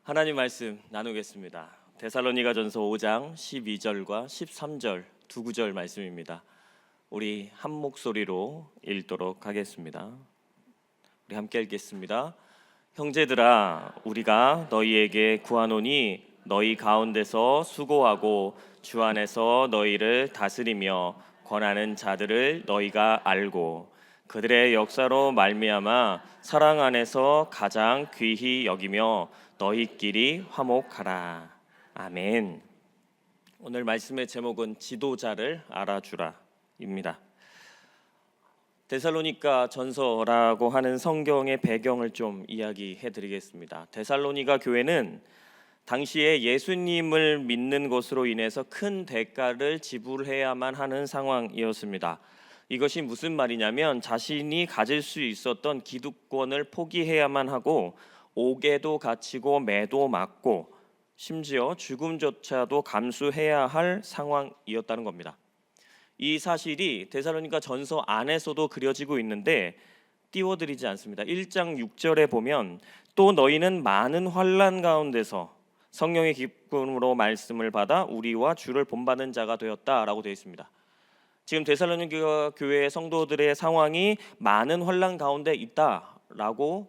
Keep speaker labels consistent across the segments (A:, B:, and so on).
A: 하나님 말씀 나누겠습니다. 데살로니가전서 5장 12절과 13절 두 구절 말씀입니다. 우리 한 목소리로 읽도록 하겠습니다. 우리 함께 읽겠습니다. 형제들아, 우리가 너희에게 구하노니 너희 가운데서 수고하고 주 안에서 너희를 다스리며 권하는 자들을 너희가 알고 그들의 역사로 말미암아 사랑 안에서 가장 귀히 여기며 너희끼리 화목하라. 아멘. 오늘 말씀의 제목은 지도자를 알아주라입니다. 데살로니가 전서라고 하는 성경의 배경을 좀 이야기해 드리겠습니다. 데살로니가 교회는 당시에 예수님을 믿는 것으로 인해서 큰 대가를 지불해야만 하는 상황이었습니다. 이것이 무슨 말이냐면 자신이 가질 수 있었던 기득권을 포기해야만 하고 옥에도 갇히고 매도 맞고 심지어 죽음조차도 감수해야 할 상황이었다는 겁니다. 이 사실이 데살로니가 전서 안에서도 그려지고 있는데 띄워드리지 않습니다. 1장 6절에 보면 또 너희는 많은 환난 가운데서 성령의 기쁨으로 말씀을 받아 우리와 주를 본받는 자가 되었다라고 되어 있습니다. 지금 데살로니가 교회의 성도들의 상황이 많은 환난 가운데 있다라고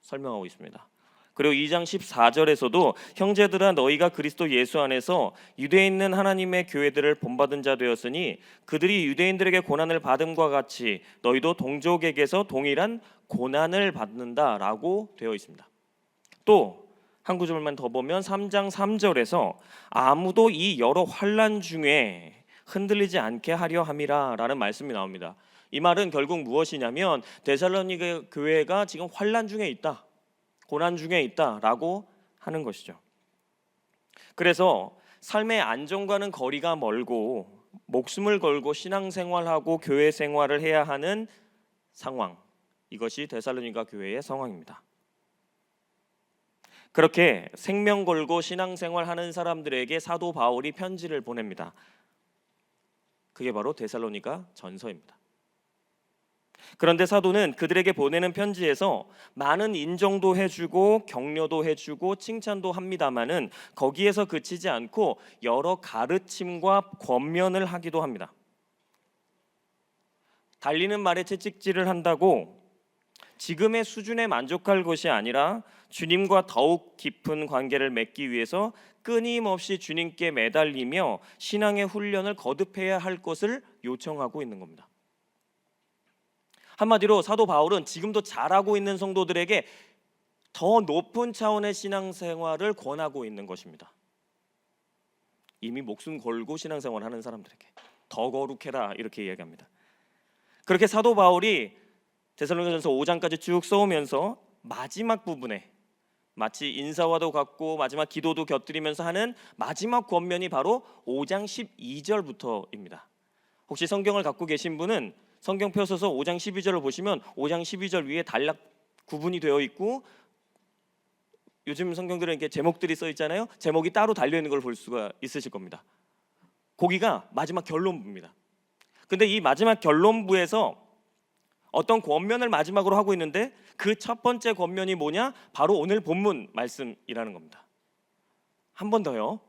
A: 설명하고 있습니다. 그리고 2장 14절에서도 형제들아 너희가 그리스도 예수 안에서 유대에 있는 하나님의 교회들을 본받은 자 되었으니 그들이 유대인들에게 고난을 받음과 같이 너희도 동족에게서 동일한 고난을 받는다라고 되어 있습니다. 또 한 구절만 더 보면 3장 3절에서 아무도 이 여러 환난 중에 흔들리지 않게 하려 함이라 라는 말씀이 나옵니다. 이 말은 결국 무엇이냐면 데살로니가 교회가 지금 환난 중에 있다, 고난 중에 있다라고 하는 것이죠. 그래서 삶의 안정과는 거리가 멀고 목숨을 걸고 신앙생활하고 교회 생활을 해야 하는 상황, 이것이 데살로니가 교회의 상황입니다. 그렇게 생명 걸고 신앙생활하는 사람들에게 사도 바울이 편지를 보냅니다. 그게 바로 데살로니가 전서입니다. 그런데 사도는 그들에게 보내는 편지에서 많은 인정도 해주고 격려도 해주고 칭찬도 합니다마는 거기에서 그치지 않고 여러 가르침과 권면을 하기도 합니다. 달리는 말에 채찍질을 한다고 지금의 수준에 만족할 것이 아니라 주님과 더욱 깊은 관계를 맺기 위해서 끊임없이 주님께 매달리며 신앙의 훈련을 거듭해야 할 것을 요청하고 있는 겁니다. 한마디로 사도 바울은 지금도 잘하고 있는 성도들에게 더 높은 차원의 신앙생활을 권하고 있는 것입니다. 이미 목숨 걸고 신앙생활하는 사람들에게 더 거룩해라 이렇게 이야기합니다. 그렇게 사도 바울이 데살로니가전서 5장까지 쭉 써오면서 마지막 부분에 마치 인사와도 같고 마지막 기도도 곁들이면서 하는 마지막 권면이 바로 5장 12절부터입니다. 혹시 성경을 갖고 계신 분은 성경 펴서서 5장 12절을 보시면 5장 12절 위에 단락 구분이 되어 있고 요즘 성경들은 이렇게 제목들이 써 있잖아요. 제목이 따로 달려 있는 걸 볼 수가 있으실 겁니다. 거기가 마지막 결론부입니다. 근데 이 마지막 결론부에서 어떤 권면을 마지막으로 하고 있는데 그 첫 번째 권면이 뭐냐? 바로 오늘 본문 말씀이라는 겁니다. 한 번 더요.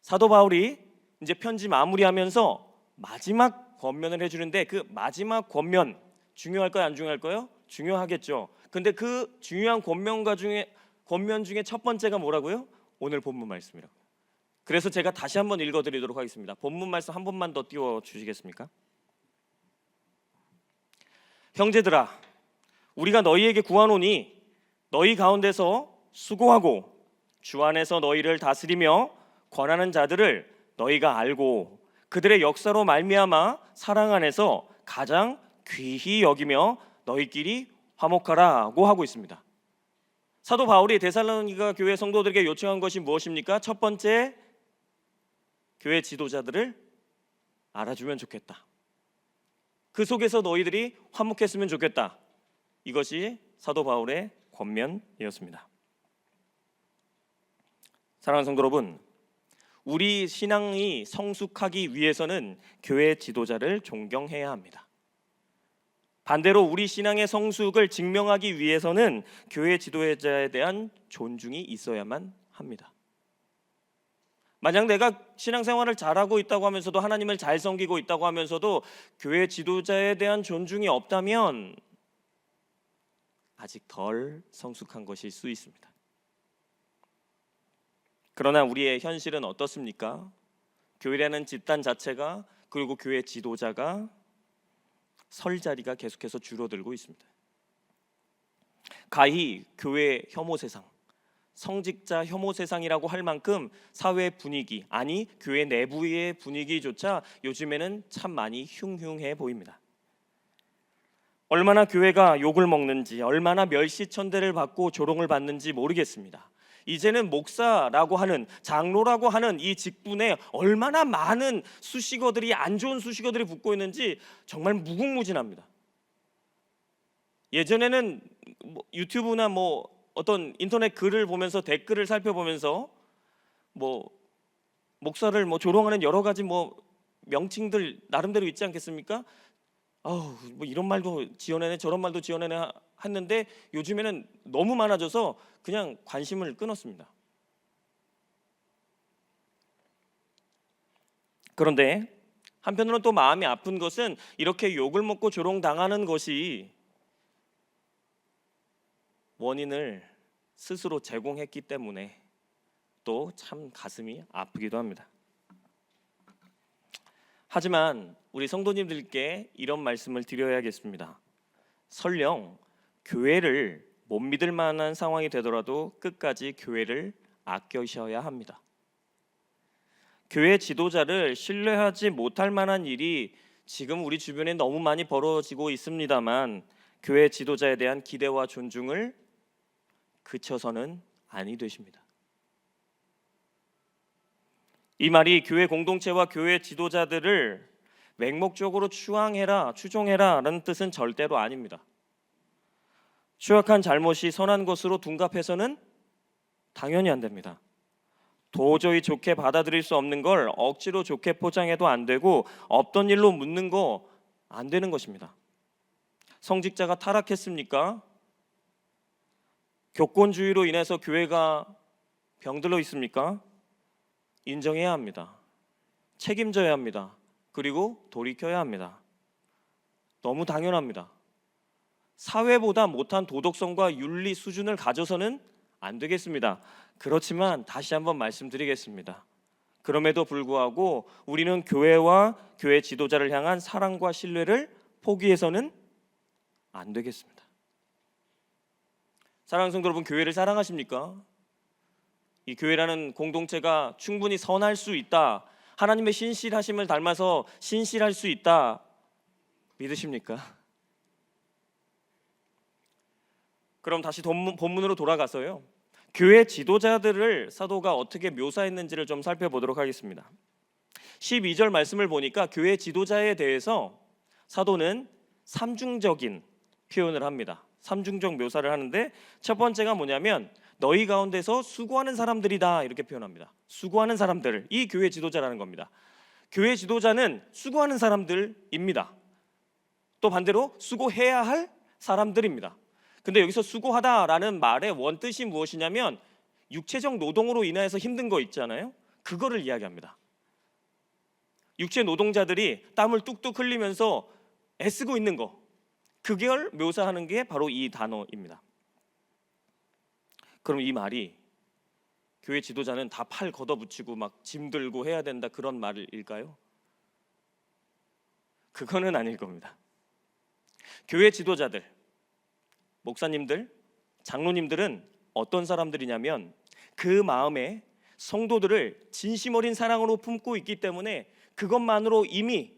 A: 사도 바울이 이제 편지 마무리하면서 마지막 권면을 해주는데 그 마지막 권면 중요할까요? 안 중요할까요? 중요하겠죠. 근데 그 중요한 권면 중에 첫 번째가 뭐라고요? 오늘 본문 말씀이라고. 그래서 제가 다시 한번 읽어드리도록 하겠습니다. 본문 말씀 한 번만 더 띄워주시겠습니까? 형제들아, 우리가 너희에게 구하노니 너희 가운데서 수고하고 주 안에서 너희를 다스리며 권하는 자들을 너희가 알고 그들의 역사로 말미암아 사랑 안에서 가장 귀히 여기며 너희끼리 화목하라고 하고 있습니다. 사도 바울이 데살로니가 교회 성도들에게 요청한 것이 무엇입니까? 첫 번째, 교회 지도자들을 알아주면 좋겠다. 그 속에서 너희들이 화목했으면 좋겠다. 이것이 사도 바울의 권면이었습니다. 사랑하는 성도 여러분, 우리 신앙이 성숙하기 위해서는 교회 지도자를 존경해야 합니다. 반대로 우리 신앙의 성숙을 증명하기 위해서는 교회 지도자에 대한 존중이 있어야만 합니다. 만약 내가 신앙생활을 잘하고 있다고 하면서도 하나님을 잘 섬기고 있다고 하면서도 교회 지도자에 대한 존중이 없다면 아직 덜 성숙한 것일 수 있습니다. 그러나 우리의 현실은 어떻습니까? 교회라는 집단 자체가, 그리고 교회 지도자가 설 자리가 계속해서 줄어들고 있습니다. 가히 교회 혐오 세상, 성직자 혐오 세상이라고 할 만큼 사회 분위기, 아니 교회 내부의 분위기조차 요즘에는 참 많이 흉흉해 보입니다. 얼마나 교회가 욕을 먹는지, 얼마나 멸시천대를 받고 조롱을 받는지 모르겠습니다. 이제는 목사라고 하는, 장로라고 하는 이 직분에 얼마나 많은 수식어들이, 안 좋은 수식어들이 붙고 있는지 정말 무궁무진합니다. 예전에는 유튜브나 어떤 인터넷 글을 보면서, 댓글을 살펴보면서 목사를 조롱하는 여러 가지 명칭들 나름대로 있지 않겠습니까? 이런 말도 지어내네, 저런 말도 지어내네 했는데 요즘에는 너무 많아져서 그냥 관심을 끊었습니다. 그런데 한편으로는 또 마음이 아픈 것은 이렇게 욕을 먹고 조롱당하는 것이 원인을 스스로 제공했기 때문에 또 참 가슴이 아프기도 합니다. 하지만 우리 성도님들께 이런 말씀을 드려야겠습니다. 설령 교회를 못 믿을 만한 상황이 되더라도 끝까지 교회를 아껴셔야 합니다. 교회 지도자를 신뢰하지 못할 만한 일이 지금 우리 주변에 너무 많이 벌어지고 있습니다만, 교회 지도자에 대한 기대와 존중을 그쳐서는 아니 되십니다. 이 말이 교회 공동체와 교회 지도자들을 맹목적으로 추종해라 라는 뜻은 절대로 아닙니다. 추악한 잘못이 선한 것으로 둔갑해서는 당연히 안 됩니다. 도저히 좋게 받아들일 수 없는 걸 억지로 좋게 포장해도 안 되고, 없던 일로 묻는 거 안 되는 것입니다. 성직자가 타락했습니까? 교권주의로 인해서 교회가 병들어 있습니까? 인정해야 합니다. 책임져야 합니다. 그리고 돌이켜야 합니다. 너무 당연합니다. 사회보다 못한 도덕성과 윤리 수준을 가져서는 안 되겠습니다. 그렇지만 다시 한번 말씀드리겠습니다. 그럼에도 불구하고 우리는 교회와 교회 지도자를 향한 사랑과 신뢰를 포기해서는 안 되겠습니다. 사랑하는 성도 여러분, 교회를 사랑하십니까? 이 교회라는 공동체가 충분히 선할 수 있다, 하나님의 신실하심을 닮아서 신실할 수 있다 믿으십니까? 그럼 다시 본문으로 돌아가서요, 교회 지도자들을 사도가 어떻게 묘사했는지를 좀 살펴보도록 하겠습니다. 12절 말씀을 보니까 교회 지도자에 대해서 사도는 삼중적인 표현을 합니다. 삼중적 묘사를 하는데, 첫 번째가 뭐냐면 너희 가운데서 수고하는 사람들이다, 이렇게 표현합니다. 수고하는 사람들, 이 교회 지도자라는 겁니다. 교회 지도자는 수고하는 사람들입니다. 또 반대로 수고해야 할 사람들입니다. 근데 여기서 수고하다라는 말의 원뜻이 무엇이냐면 육체적 노동으로 인해서 힘든 거 있잖아요, 그거를 이야기합니다. 육체 노동자들이 땀을 뚝뚝 흘리면서 애쓰고 있는 거, 그걸 묘사하는 게 바로 이 단어입니다. 그럼 이 말이 교회 지도자는 다 팔 걷어붙이고 막 짐 들고 해야 된다, 그런 말일까요? 그거는 아닐 겁니다. 교회 지도자들, 목사님들, 장로님들은 어떤 사람들이냐면 그 마음에 성도들을 진심 어린 사랑으로 품고 있기 때문에 그것만으로 이미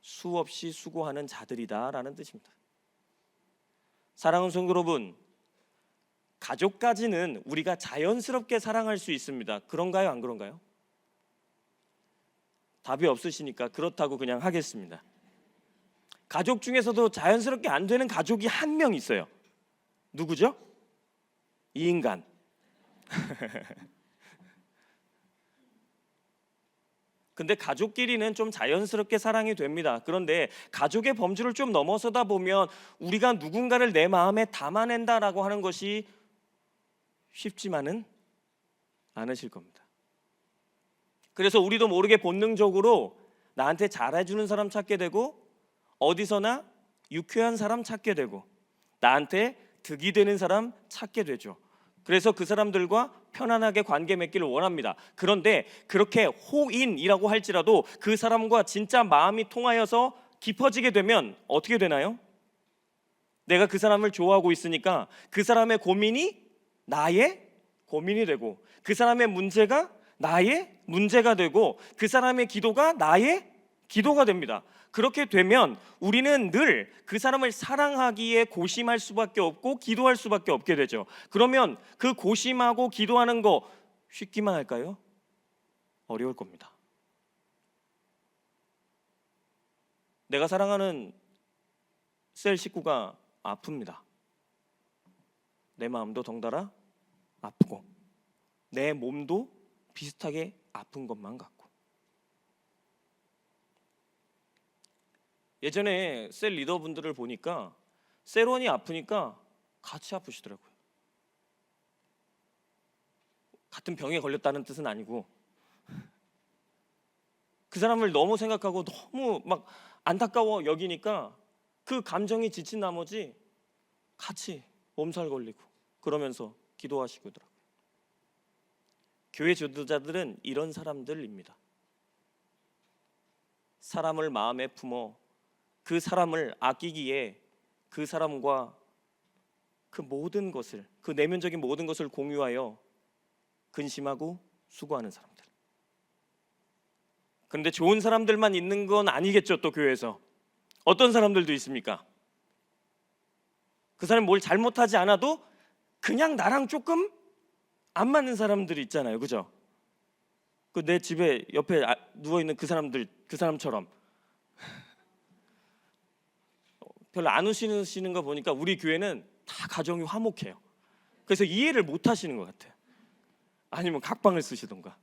A: 수없이 수고하는 자들이다라는 뜻입니다. 사랑하는 성도 여러분, 가족까지는 우리가 자연스럽게 사랑할 수 있습니다. 그런가요, 안 그런가요? 답이 없으시니까 그렇다고 그냥 하겠습니다. 가족 중에서도 자연스럽게 안 되는 가족이 한 명 있어요. 누구죠? 이 인간. 근데 가족끼리는 좀 자연스럽게 사랑이 됩니다. 그런데 가족의 범주를 좀 넘어서다 보면 우리가 누군가를 내 마음에 담아낸다라고 하는 것이 쉽지만은 않으실 겁니다. 그래서 우리도 모르게 본능적으로 나한테 잘해주는 사람 찾게 되고, 어디서나 유쾌한 사람 찾게 되고, 나한테 득이 되는 사람 찾게 되죠. 그래서 그 사람들과 편안하게 관계 맺기를 원합니다. 그런데 그렇게 호인이라고 할지라도 그 사람과 진짜 마음이 통하여서 깊어지게 되면 어떻게 되나요? 내가 그 사람을 좋아하고 있으니까 그 사람의 고민이 나의 고민이 되고, 그 사람의 문제가 나의 문제가 되고, 그 사람의 기도가 나의 기도가 됩니다. 그렇게 되면 우리는 늘 그 사람을 사랑하기에 고심할 수밖에 없고 기도할 수밖에 없게 되죠. 그러면 그 고심하고 기도하는 거 쉽기만 할까요? 어려울 겁니다. 내가 사랑하는 셀 식구가 아픕니다. 내 마음도 덩달아 아프고 내 몸도 비슷하게 아픈 것만 같고. 예전에 셀 리더분들을 보니까 셀원이 아프니까 같이 아프시더라고요. 같은 병에 걸렸다는 뜻은 아니고 그 사람을 너무 생각하고 너무 막 안타까워 여기니까 그 감정이 지친 나머지 같이 몸살 걸리고 그러면서 기도하시더라고요. 교회 지도자들은 이런 사람들입니다. 사람을 마음에 품어 그 사람을 아끼기에 그 사람과 그 모든 것을, 그 내면적인 모든 것을 공유하여 근심하고 수고하는 사람들. 그런데 좋은 사람들만 있는 건 아니겠죠. 또 교회에서 어떤 사람들도 있습니까? 그 사람이 뭘 잘못하지 않아도 그냥 나랑 조금 안 맞는 사람들이 있잖아요. 그죠? 그 내 집에 옆에 누워있는 그 사람들, 그 사람처럼 별로 안 웃으시는 거 보니까 우리 교회는 다 가정이 화목해요. 그래서 이해를 못 하시는 것 같아요. 아니면 각방을 쓰시던가.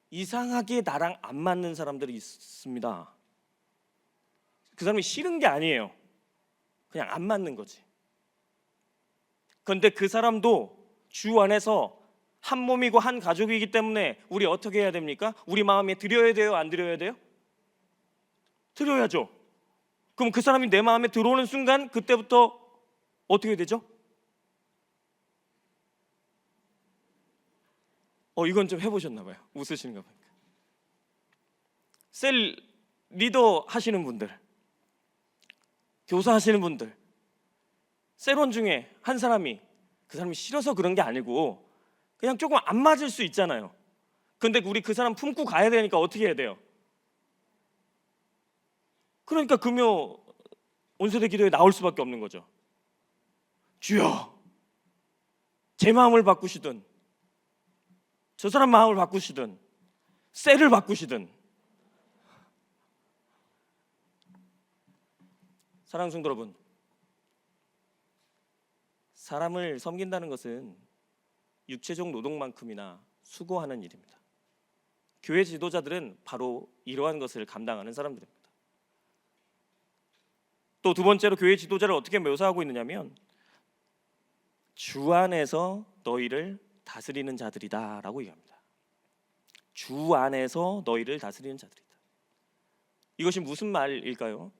A: 이상하게 나랑 안 맞는 사람들이 있습니다. 그 사람이 싫은 게 아니에요. 그냥 안 맞는 거지. 그런데 그 사람도 주 안에서 한 몸이고 한 가족이기 때문에 우리 어떻게 해야 됩니까? 우리 마음에 들여야 돼요? 안 들여야 돼요? 들여야죠. 그럼 그 사람이 내 마음에 들어오는 순간 그때부터 어떻게 되죠? 이건 좀 해보셨나 봐요. 웃으시는가 봐요. 셀 리더 하시는 분들, 교사 하시는 분들, 셀원 중에 한 사람이 그 사람이 싫어서 그런 게 아니고 그냥 조금 안 맞을 수 있잖아요. 근데 우리 그 사람 품고 가야 되니까 어떻게 해야 돼요? 그러니까 금요 온수대 기도에 나올 수밖에 없는 거죠. 주여, 제 마음을 바꾸시든 저 사람 마음을 바꾸시든 셀을 바꾸시든. 사랑하는 성도 여러분, 사람을 섬긴다는 것은 육체적 노동만큼이나 수고하는 일입니다. 교회 지도자들은 바로 이러한 것을 감당하는 사람들입니다. 또 두 번째로 교회 지도자를 어떻게 묘사하고 있느냐면 주 안에서 너희를 다스리는 자들이다라고 얘기합니다. 주 안에서 너희를 다스리는 자들이다. 이것이 무슨 말일까요?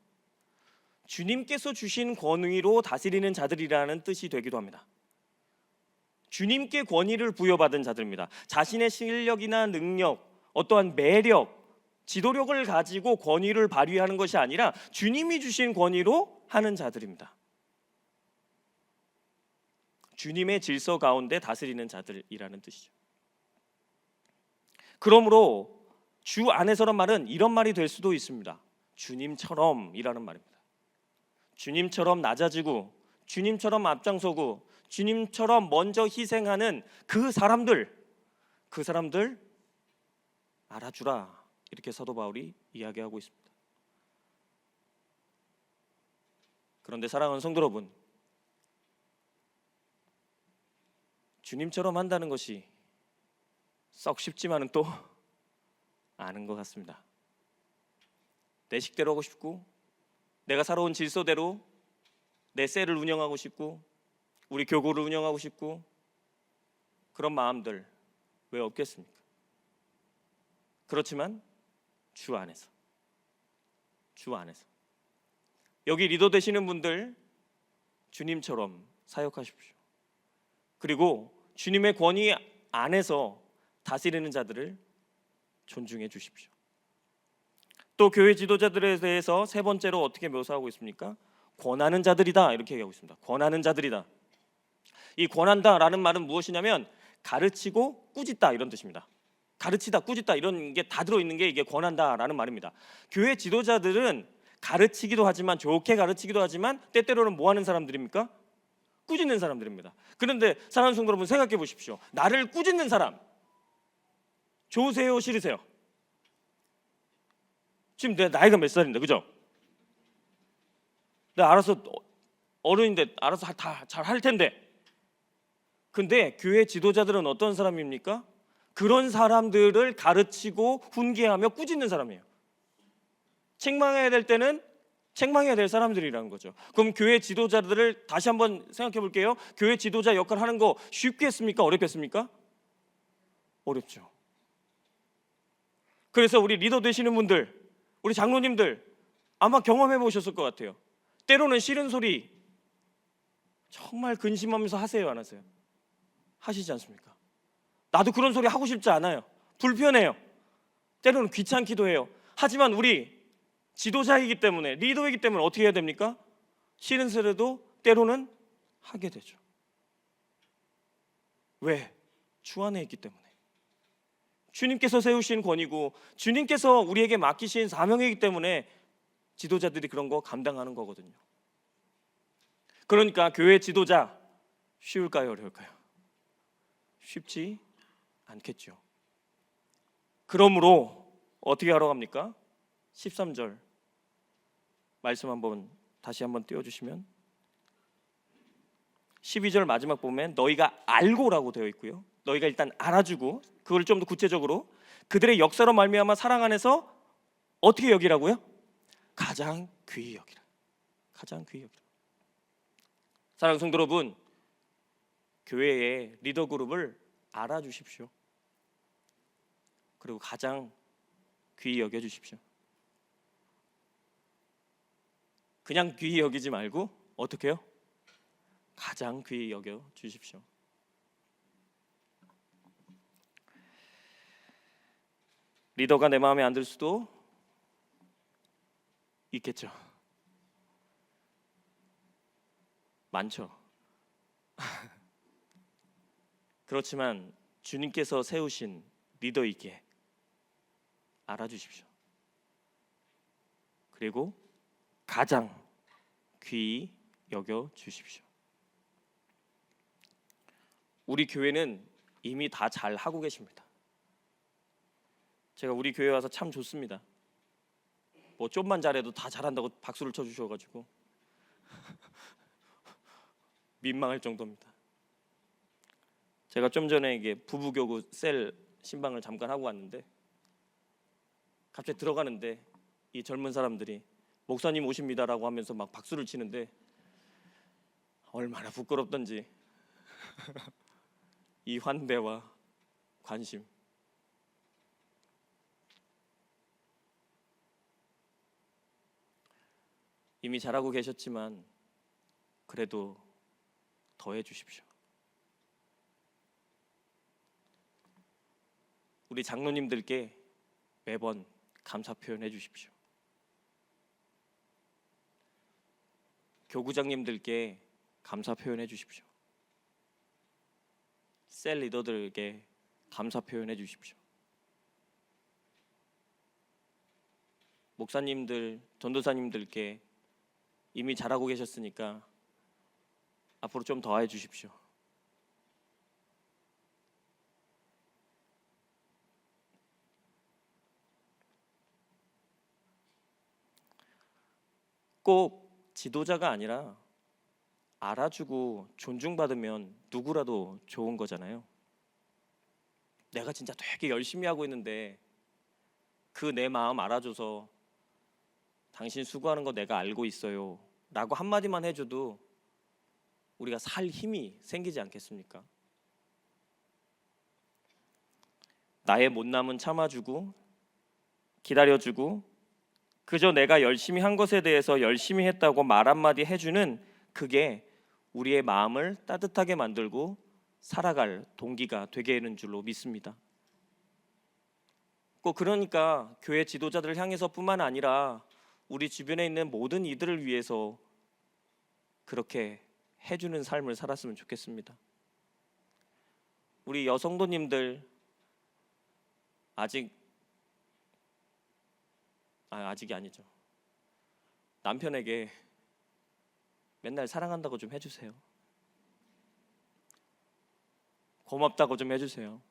A: 주님께서 주신 권위로 다스리는 자들이라는 뜻이 되기도 합니다. 주님께 권위를 부여받은 자들입니다. 자신의 실력이나 능력, 어떠한 매력, 지도력을 가지고 권위를 발휘하는 것이 아니라 주님이 주신 권위로 하는 자들입니다. 주님의 질서 가운데 다스리는 자들이라는 뜻이죠. 그러므로 주 안에서란 말은 이런 말이 될 수도 있습니다. 주님처럼이라는 말입니다. 주님처럼 낮아지고 주님처럼 앞장서고 주님처럼 먼저 희생하는 그 사람들 알아주라, 이렇게 사도 바울이 이야기하고 있습니다. 그런데 사랑하는 성도 여러분, 주님처럼 한다는 것이 썩 쉽지만은 또 않은 것 같습니다. 내 식대로 하고 싶고, 내가 살아온 질서대로 내 셀을 운영하고 싶고, 우리 교구를 운영하고 싶고, 그런 마음들 왜 없겠습니까? 그렇지만 주 안에서 여기 리더 되시는 분들 주님처럼 사역하십시오. 그리고 주님의 권위 안에서 다스리는 자들을 존중해 주십시오. 또 교회 지도자들에 대해서 세 번째로 어떻게 묘사하고 있습니까? 권하는 자들이다, 이렇게 얘기하고 있습니다. 권하는 자들이다. 이 권한다라는 말은 무엇이냐면 가르치고 꾸짖다, 이런 뜻입니다. 가르치다, 꾸짖다, 이런 게 다 들어있는 게 이게 권한다라는 말입니다. 교회 지도자들은 가르치기도 하지만, 좋게 가르치기도 하지만, 때때로는 뭐 하는 사람들입니까? 꾸짖는 사람들입니다. 그런데 사랑하는 성도 여러분, 생각해 보십시오. 나를 꾸짖는 사람 좋으세요, 싫으세요? 지금 내 나이가 몇 살인데, 그죠? 내가 알아서 어른인데 알아서 다 잘 할 텐데, 근데 교회 지도자들은 어떤 사람입니까? 그런 사람들을 가르치고 훈계하며 꾸짖는 사람이에요. 책망해야 될 때는 책망해야 될 사람들이라는 거죠. 그럼 교회 지도자들을 다시 한번 생각해 볼게요. 교회 지도자 역할 하는 거 쉽겠습니까? 어렵겠습니까? 어렵죠. 그래서 우리 리더 되시는 분들, 우리 장로님들 아마 경험해 보셨을 것 같아요. 때로는 싫은 소리 정말 근심하면서 하세요, 안 하세요? 하시지 않습니까? 나도 그런 소리 하고 싶지 않아요. 불편해요. 때로는 귀찮기도 해요. 하지만 우리 지도자이기 때문에, 리더이기 때문에 어떻게 해야 됩니까? 싫은 소리도 때로는 하게 되죠. 왜? 주 안에 있기 때문에. 주님께서 세우신 권위고 주님께서 우리에게 맡기신 사명이기 때문에 지도자들이 그런 거 감당하는 거거든요. 그러니까 교회 지도자 쉬울까요, 어려울까요? 쉽지 않겠죠. 그러므로 어떻게 하러 갑니까? 13절 말씀 다시 한번 띄워주시면, 12절 마지막 보면 너희가 알고라고 되어 있고요. 너희가 일단 알아주고, 그걸 좀 더 구체적으로 그들의 역사로 말미암아 사랑 안에서 어떻게 여기라고요? 가장 귀히 여기라. 가장 귀히 여기라. 사랑하는 성도 여러분, 교회의 리더 그룹을 알아주십시오. 그리고 가장 귀히 여겨주십시오. 그냥 귀히 여기지 말고 어떻게 해요? 가장 귀히 여겨주십시오. 리더가 내 마음에 안 들 수도 있겠죠. 많죠. 그렇지만 주님께서 세우신 리더이기에 알아주십시오. 그리고 가장 귀히 여겨주십시오. 우리 교회는 이미 다 잘하고 계십니다. 제가 우리 교회 와서 참 좋습니다. 뭐 좀만 잘해도 다 잘한다고 박수를 쳐주셔가지고 민망할 정도입니다. 제가 좀 전에 이게 부부교구 셀 신방을 잠깐 하고 왔는데, 갑자기 들어가는데 이 젊은 사람들이 목사님 오십니다라고 하면서 막 박수를 치는데 얼마나 부끄럽던지 이 환대와 관심. 이미 잘하고 계셨지만 그래도 더해 주십시오. 우리 장로님들께 매번 감사 표현해 주십시오. 교구장님들께 감사 표현해 주십시오. 셀 리더들에게 감사 표현해 주십시오. 목사님들, 전도사님들께 이미 잘하고 계셨으니까 앞으로 좀 더 해 주십시오. 꼭 지도자가 아니라 알아주고 존중받으면 누구라도 좋은 거잖아요. 내가 진짜 되게 열심히 하고 있는데 그 내 마음 알아줘서 당신 수고하는 거 내가 알고 있어요 라고 한마디만 해줘도 우리가 살 힘이 생기지 않겠습니까? 나의 못남은 참아주고 기다려주고 그저 내가 열심히 한 것에 대해서 열심히 했다고 말 한마디 해주는 그게 우리의 마음을 따뜻하게 만들고 살아갈 동기가 되게 되는 줄로 믿습니다. 꼭 그러니까 교회 지도자들을 향해서뿐만 아니라 우리 주변에 있는 모든 이들을 위해서 그렇게 해주는 삶을 살았으면 좋겠습니다. 우리 여성도님들 아직이 아니죠. 남편에게 맨날 사랑한다고 좀 해주세요. 고맙다고 좀 해주세요.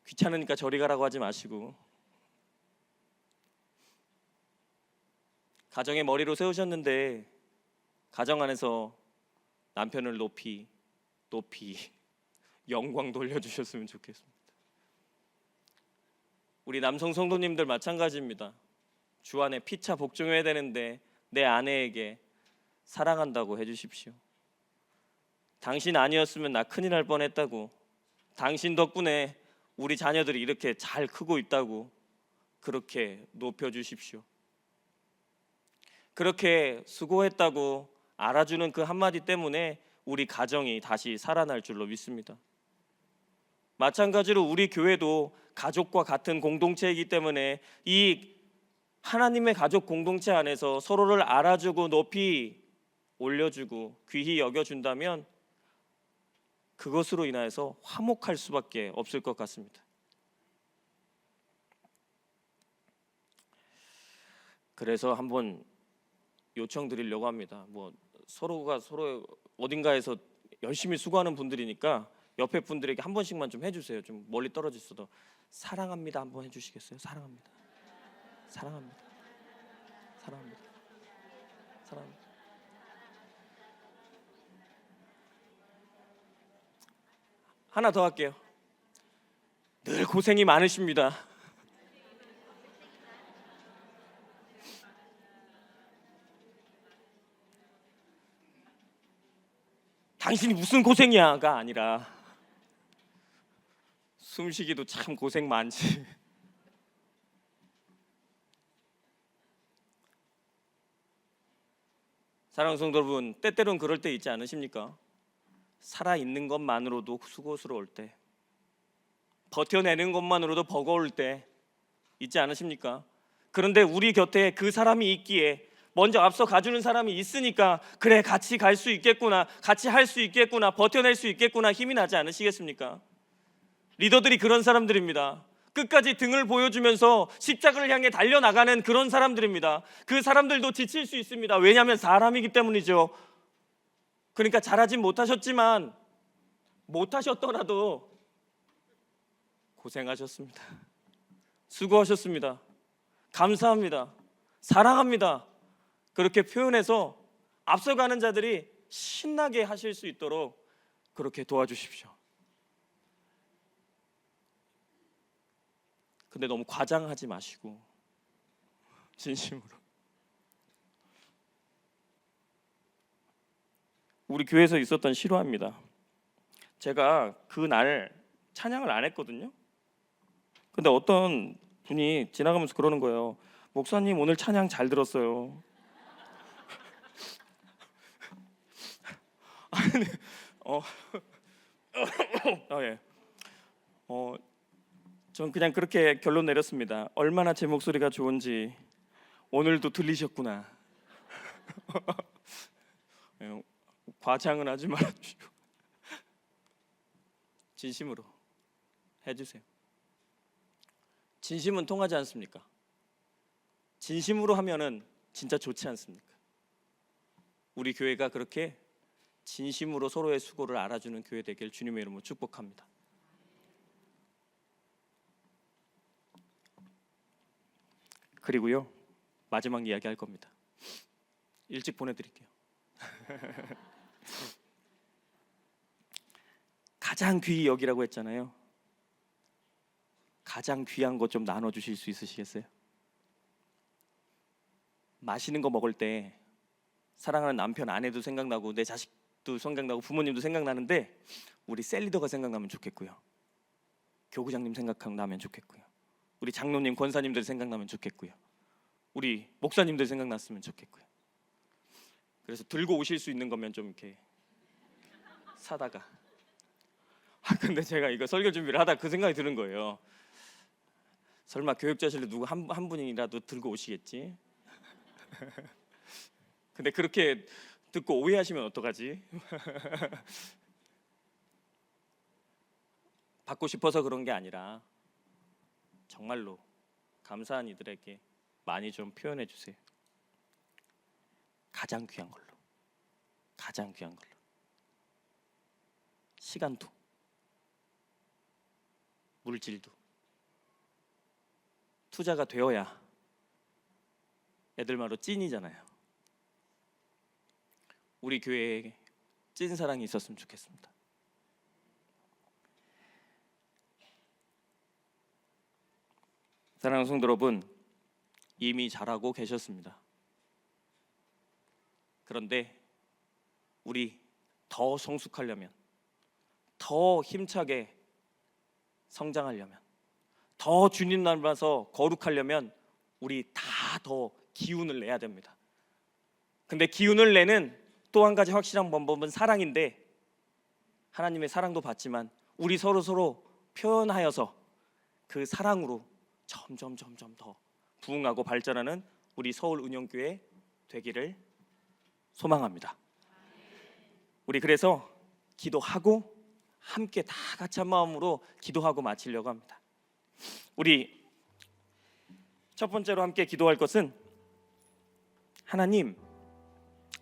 A: 귀찮으니까 저리 가라고 하지 마시고 가정의 머리로 세우셨는데 가정 안에서 남편을 높이 영광 돌려주셨으면 좋겠습니다. 우리 남성 성도님들 마찬가지입니다. 주 안에 피차 복종해야 되는데 내 아내에게 사랑한다고 해주십시오. 당신 아니었으면 나 큰일 날 뻔했다고, 당신 덕분에 우리 자녀들이 이렇게 잘 크고 있다고 그렇게 높여주십시오. 그렇게 수고했다고 알아주는 그 한마디 때문에 우리 가정이 다시 살아날 줄로 믿습니다. 마찬가지로 우리 교회도 가족과 같은 공동체이기 때문에 이 하나님의 가족 공동체 안에서 서로를 알아주고 높이 올려주고 귀히 여겨준다면 그것으로 인하여서 화목할 수밖에 없을 것 같습니다. 그래서 한번 요청드리려고 합니다. 서로가 서로 어딘가에서 열심히 수고하는 분들이니까 옆에 분들에게 한 번씩만 좀 해주세요. 좀 멀리 떨어져 있어도 사랑합니다 한번 해주시겠어요? 사랑합니다. 사랑합니다. 사랑합니다. 사랑합니다. 하나 더 할게요. 늘 고생이 많으십니다. 당신이 무슨 고생이야가 아니라 숨쉬기도 참 고생 많지. 사랑하는 성도 여러분, 때때로는 그럴 때 있지 않으십니까? 살아있는 것만으로도 수고스러울 때, 버텨내는 것만으로도 버거울 때 있지 않으십니까? 그런데 우리 곁에 그 사람이 있기에 먼저 앞서 가주는 사람이 있으니까 그래 같이 갈 수 있겠구나, 같이 할 수 있겠구나, 버텨낼 수 있겠구나 힘이 나지 않으시겠습니까? 리더들이 그런 사람들입니다. 끝까지 등을 보여주면서 십자가를 향해 달려나가는 그런 사람들입니다. 그 사람들도 지칠 수 있습니다. 왜냐하면 사람이기 때문이죠. 그러니까 잘하진 못하셨지만 못하셨더라도 고생하셨습니다. 수고하셨습니다. 감사합니다. 사랑합니다. 그렇게 표현해서 앞서가는 자들이 신나게 하실 수 있도록 그렇게 도와주십시오. 근데 너무 과장하지 마시고 진심으로. 우리 교회에서 있었던 실화입니다. 제가 그날 찬양을 안 했거든요. 근데 어떤 분이 지나가면서 그러는 거예요. 목사님 오늘 찬양 잘 들었어요. 아니, 예. 전 그냥 그렇게 결론 내렸습니다. 얼마나 제 목소리가 좋은지 오늘도 들리셨구나. 과장은 하지 말아주시고 진심으로 해주세요. 진심은 통하지 않습니까? 진심으로 하면은 진짜 좋지 않습니까? 우리 교회가 그렇게 진심으로 서로의 수고를 알아주는 교회 되길 주님의 이름으로 축복합니다. 그리고요 마지막 이야기 할 겁니다. 일찍 보내드릴게요. 가장 귀히 여기라고 했잖아요. 가장 귀한 것 좀 나눠주실 수 있으시겠어요? 맛있는 거 먹을 때 사랑하는 남편, 아내도 생각나고 내 자식도 생각나고 부모님도 생각나는데 우리 셀리더가 생각나면 좋겠고요. 교구장님 생각나면 좋겠고요. 우리 장로님, 권사님들 생각나면 좋겠고요. 우리 목사님들 생각났으면 좋겠고요. 그래서 들고 오실 수 있는 거면 좀 이렇게 사다가 근데 제가 이거 설교 준비를 하다 그 생각이 드는 거예요. 설마 교육자실에 누구 한 분이라도 들고 오시겠지? 근데 그렇게 듣고 오해하시면 어떡하지? 받고 싶어서 그런 게 아니라 정말로 감사한 이들에게 많이 좀 표현해 주세요. 가장 귀한 걸로, 가장 귀한 걸로. 시간도, 물질도 투자가 되어야 애들 말로 찐이잖아요. 우리 교회에 찐 사랑이 있었으면 좋겠습니다. 사랑하는 성도 여러분, 이미 잘하고 계셨습니다. 그런데 우리 더 성숙하려면, 더 힘차게 성장하려면, 더 주님 닮아서 거룩하려면 우리 다 더 기운을 내야 됩니다. 근데 기운을 내는 또 한 가지 확실한 방법은 사랑인데, 하나님의 사랑도 받지만 우리 서로 표현하여서 그 사랑으로 점점 더 부흥하고 발전하는 우리 서울은영교회 되기를 소망합니다. 우리 그래서 기도하고 함께 다 같이 한 마음으로 기도하고 마치려고 합니다. 우리 첫 번째로 함께 기도할 것은, 하나님,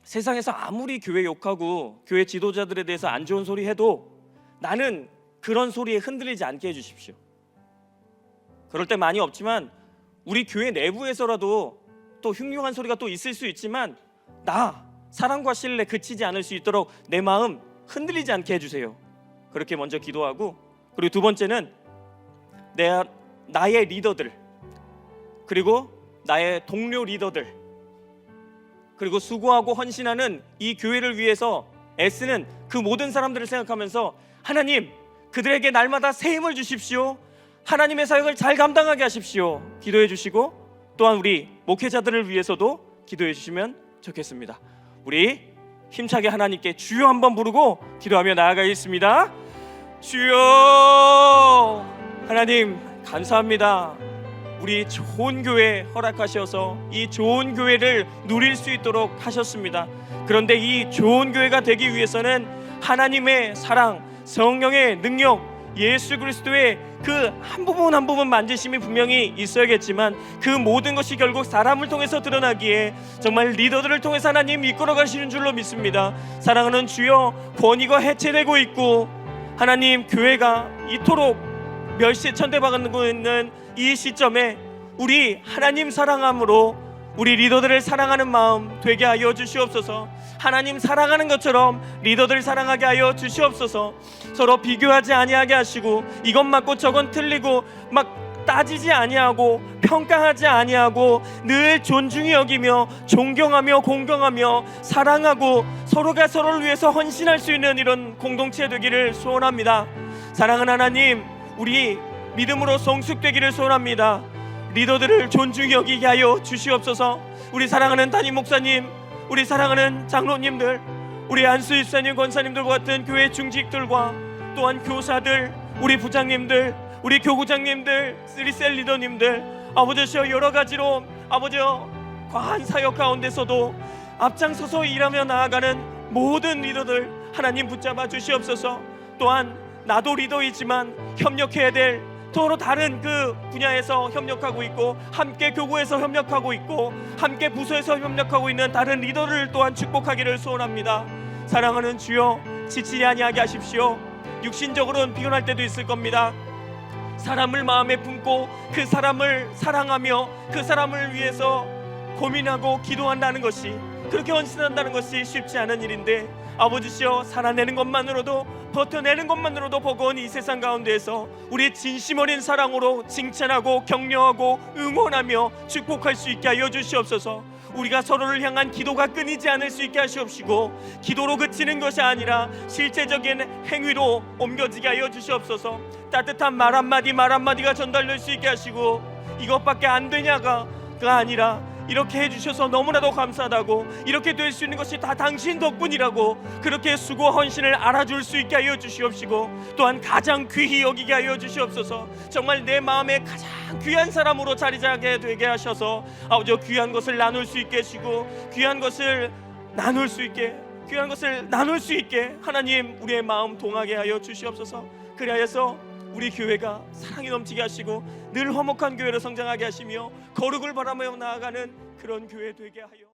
A: 세상에서 아무리 교회 욕하고 교회 지도자들에 대해서 안 좋은 소리 해도 나는 그런 소리에 흔들리지 않게 해주십시오. 그럴 때 많이 없지만 우리 교회 내부에서라도 또 흉흉한 소리가 또 있을 수 있지만 나 사랑과 신뢰 그치지 않을 수 있도록 내 마음 흔들리지 않게 해주세요. 그렇게 먼저 기도하고, 그리고 두 번째는 나의 리더들, 그리고 나의 동료 리더들, 그리고 수고하고 헌신하는 이 교회를 위해서 애쓰는 그 모든 사람들을 생각하면서, 하나님, 그들에게 날마다 새 힘을 주십시오. 하나님의 사역을 잘 감당하게 하십시오. 기도해 주시고, 또한 우리 목회자들을 위해서도 기도해 주시면 좋겠습니다. 우리 힘차게 하나님께 주여 한번 부르고 기도하며 나아가겠습니다. 주여, 하나님 감사합니다. 우리 좋은 교회 허락하셔서 이 좋은 교회를 누릴 수 있도록 하셨습니다. 그런데 이 좋은 교회가 되기 위해서는 하나님의 사랑, 성령의 능력, 예수 그리스도의 그 한 부분 한 부분 만지심이 분명히 있어야겠지만 그 모든 것이 결국 사람을 통해서 드러나기에 정말 리더들을 통해서 하나님 이끌어 가시는 줄로 믿습니다. 사랑하는 주여, 권위가 해체되고 있고 하나님, 교회가 이토록 멸시천대받고 있는 이 시점에 우리 하나님 사랑함으로 우리 리더들을 사랑하는 마음 되게 하여 주시옵소서. 하나님 사랑하는 것처럼 리더들 사랑하게 하여 주시옵소서. 서로 비교하지 아니하게 하시고 이것 맞고 저건 틀리고 막 따지지 아니하고 평가하지 아니하고 늘 존중히 여기며 존경하며 공경하며 사랑하고 서로가 서로를 위해서 헌신할 수 있는 이런 공동체 되기를 소원합니다. 사랑하는 하나님, 우리 믿음으로 성숙되기를 소원합니다. 리더들을 존중히 여기게 하여 주시옵소서. 우리 사랑하는 담임 목사님, 우리 사랑하는 장로님들, 우리 안수 집사님, 권사님들과 같은 교회 중직들과 또한 교사들, 우리 부장님들, 우리 교구장님들, 우리 셀 리더님들, 아버지여, 여러 가지로 아버지여 과한 사역 가운데서도 앞장서서 일하며 나아가는 모든 리더들 하나님 붙잡아 주시옵소서. 또한 나도 리더이지만 협력해야 될 서로 다른 그 분야에서 협력하고 있고 함께 교구에서 협력하고 있고 함께 부서에서 협력하고 있는 다른 리더를 또한 축복하기를 소원합니다. 사랑하는 주여, 지치지 아니하게 하십시오. 육신적으로는 피곤할 때도 있을 겁니다. 사람을 마음에 품고 그 사람을 사랑하며 그 사람을 위해서 고민하고 기도한다는 것이 그렇게 헌신한다는 것이 쉽지 않은 일인데 아버지시여, 살아내는 것만으로도, 버텨내는 것만으로도 버거운 이 세상 가운데에서 우리의 진심 어린 사랑으로 칭찬하고 격려하고 응원하며 축복할 수 있게 하여 주시옵소서. 우리가 서로를 향한 기도가 끊이지 않을 수 있게 하시옵시고, 기도로 그치는 것이 아니라 실제적인 행위로 옮겨지게 하여 주시옵소서. 따뜻한 말 한마디가 전달될 수 있게 하시고, 이것밖에 안 되냐가 아니라 이렇게 해주셔서 너무나도 감사하다고, 이렇게 될 수 있는 것이 다 당신 덕분이라고 그렇게 수고 헌신을 알아줄 수 있게 하여 주시옵시고, 또한 가장 귀히 여기게 하여 주시옵소서. 정말 내 마음에 가장 귀한 사람으로 자리 잡게 되게 하셔서 아버지 귀한 것을 나눌 수 있게 하시고, 귀한 것을 나눌 수 있게 하나님 우리의 마음 동하게 하여 주시옵소서. 그리하여서 우리 교회가 사랑이 넘치게 하시고 늘 화목한 교회로 성장하게 하시며 거룩을 바라며 나아가는 그런 교회 되게 하여